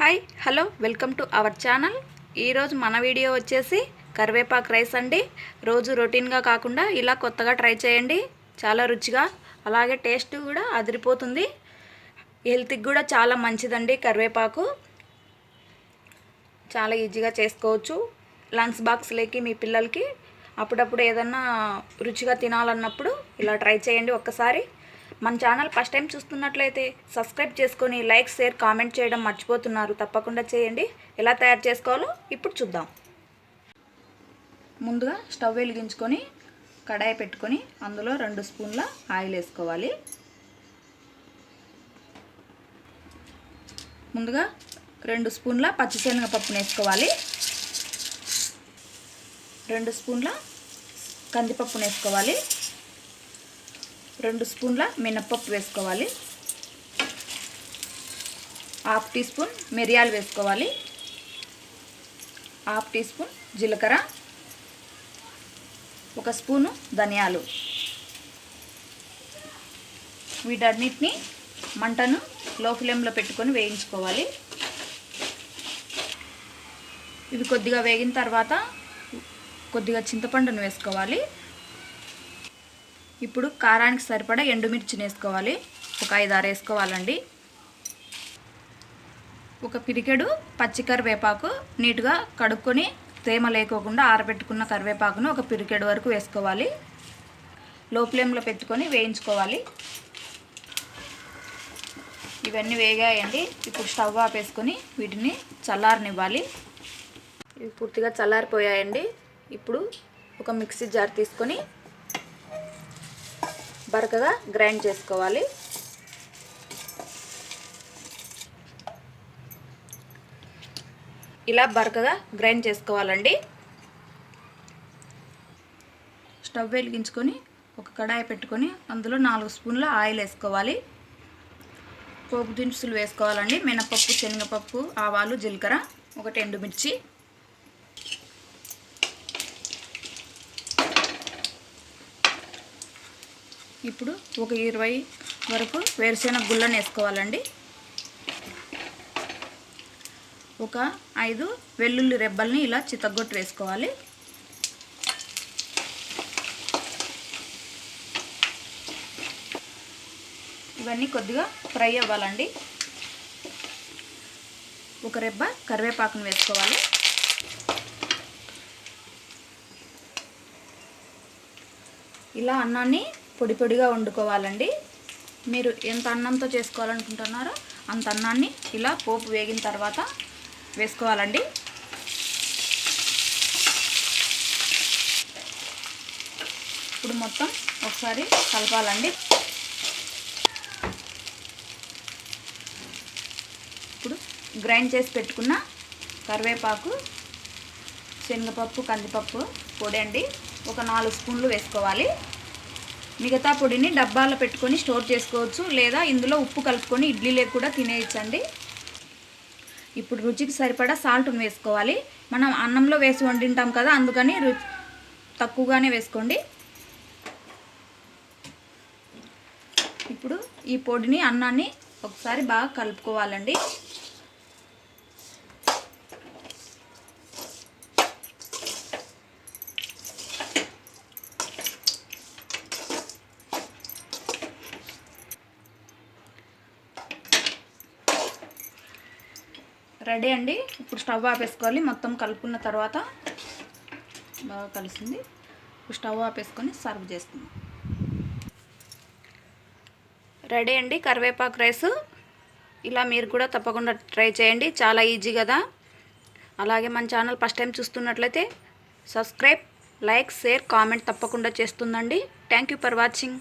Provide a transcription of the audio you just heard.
Hi hello welcome to our channel. ఈరోజు మన video వచ్చేసి కరివేపాకు రైస్ అండి. రోజు రొటీన్గా కాకుండా ఇలా కొత్తగా ట్రై చేయండి. చాలా రుచిగా అలాగే టేస్ట్ కూడా అదిరిపోతుంది. హెల్త్కి కూడా చాలా మంచిదండి. కరివేపాకు చాలా ఈజీగా చేసుకోవచ్చు. లంచ్ బాక్స్లోకి మీ పిల్లలకి అప్పుడప్పుడు ఏదన్నా రుచిగా తినాలన్నప్పుడు ఇలా ట్రై చేయండి ఒక్కసారి. మన ఛానల్ ఫస్ట్ టైం చూస్తున్నట్లయితే సబ్స్క్రైబ్ చేసుకొని లైక్ షేర్ కామెంట్ చేయడం మర్చిపోతున్నారు. తప్పకుండా చేయండి. ఎలా తయారు చేసుకోవాలో ఇప్పుడు చూద్దాం. ముందుగా స్టవ్ వెలిగించుకొని కడాయి పెట్టుకొని అందులో 2 స్పూన్ల ఆయిల్ వేసుకోవాలి. ముందుగా 2 స్పూన్ల పచ్చిశనగపప్పును వేసుకోవాలి. 2 స్పూన్ల కందిపప్పును వేసుకోవాలి. 2 స్పూన్ల మినప్పప్పు వేసుకోవాలి. 1/2 టీ స్పూన్ మిరియాలు వేసుకోవాలి. 1/2 టీ స్పూన్ జీలకర్ర, 1 స్పూను ధనియాలు. వీటన్నిటిని మంటను లో ఫ్లేమ్లో పెట్టుకొని వేయించుకోవాలి. ఇవి కొద్దిగా వేగిన తర్వాత కొద్దిగా చింతపండును వేసుకోవాలి. ఇప్పుడు కారానికి సరిపడా ఎండుమిర్చిని వేసుకోవాలి. ఒక 5-6 వేసుకోవాలండి. ఒక పిరికెడు పచ్చి కరివేపాకు నీట్గా కడుక్కొని తేమ లేకోకుండా ఆరబెట్టుకున్న కరివేపాకును ఒక పిరికెడు వరకు వేసుకోవాలి. లో ఫ్లేమ్లో పెట్టుకొని వేయించుకోవాలి. ఇవన్నీ వేగాయండి. ఇప్పుడు స్టవ్ ఆపేసుకొని వీటిని చల్లారనివ్వాలి. ఇవి పూర్తిగా చల్లారిపోయాయండి. ఇప్పుడు ఒక మిక్సీ జార్ తీసుకొని బరకగా గ్రైండ్ చేసుకోవాలి. ఇలా బరకగా గ్రైండ్ చేసుకోవాలండి. స్టవ్ వెలిగించుకొని ఒక కడాయి పెట్టుకొని అందులో 4 స్పూన్ల ఆయిల్ వేసుకోవాలి. పోపు దినుసులు వేసుకోవాలండి. మినపప్పు, శనగపప్పు, ఆవాలు, జీలకర్ర, 1 ఎండుమిర్చి. ఇప్పుడు ఒక 20 వరకు వేరుశెనగ గుళ్ళను వేసుకోవాలండి. ఒక 5 వెల్లుల్లి రెబ్బల్ని ఇలా చితగ్గొట్టి వేసుకోవాలి. ఇవన్నీ కొద్దిగా ఫ్రై అవ్వాలండి. ఒక రెబ్బ కరివేపాకును వేసుకోవాలి. ఇలా అన్నాన్ని పొడి పొడిగా వండుకోవాలండి. మీరు ఎంత అన్నంతో చేసుకోవాలనుకుంటున్నారో అంత అన్నాన్ని ఇలా పోపు వేగిన తర్వాత వేసుకోవాలండి. ఇప్పుడు మొత్తం ఒకసారి కలపాలండి. ఇప్పుడు గ్రైండ్ చేసి పెట్టుకున్న కరివేపాకు, శనగపప్పు, కందిపప్పు పొడి అండి ఒక 4 స్పూన్లు వేసుకోవాలి. మిగతా పొడిని డబ్బాలో పెట్టుకొని స్టోర్ చేసుకోవచ్చు, లేదా ఇందులో ఉప్పు కలుపుకొని ఇడ్లీలోకి కూడా తినేయచ్చండి. ఇప్పుడు రుచికి సరిపడా సాల్ట్ను వేసుకోవాలి. మనం అన్నంలో వేసి వండింటాం కదా, అందుకని తక్కువగానే వేసుకోండి. ఇప్పుడు ఈ పొడిని అన్నాన్ని ఒకసారి బాగా కలుపుకోవాలండి. రెడీ అండి. ఇప్పుడు స్టవ్ ఆపేసుకోవాలి. మొత్తం కలుపుకున్న తర్వాత బాగా కలిసింది. ఇప్పుడు స్టవ్ ఆపేసుకొని సర్వ్ చేసుకుందాం. రెడీ అండి కరివేపాకు రైస్. ఇలా మీరు కూడా తప్పకుండా ట్రై చేయండి. చాలా ఈజీ కదా. అలాగే మన ఛానల్ ఫస్ట్ టైం చూస్తున్నట్లయితే సబ్స్క్రైబ్, లైక్, షేర్, కామెంట్ తప్పకుండా చేస్తుందండి. Thank you for watching.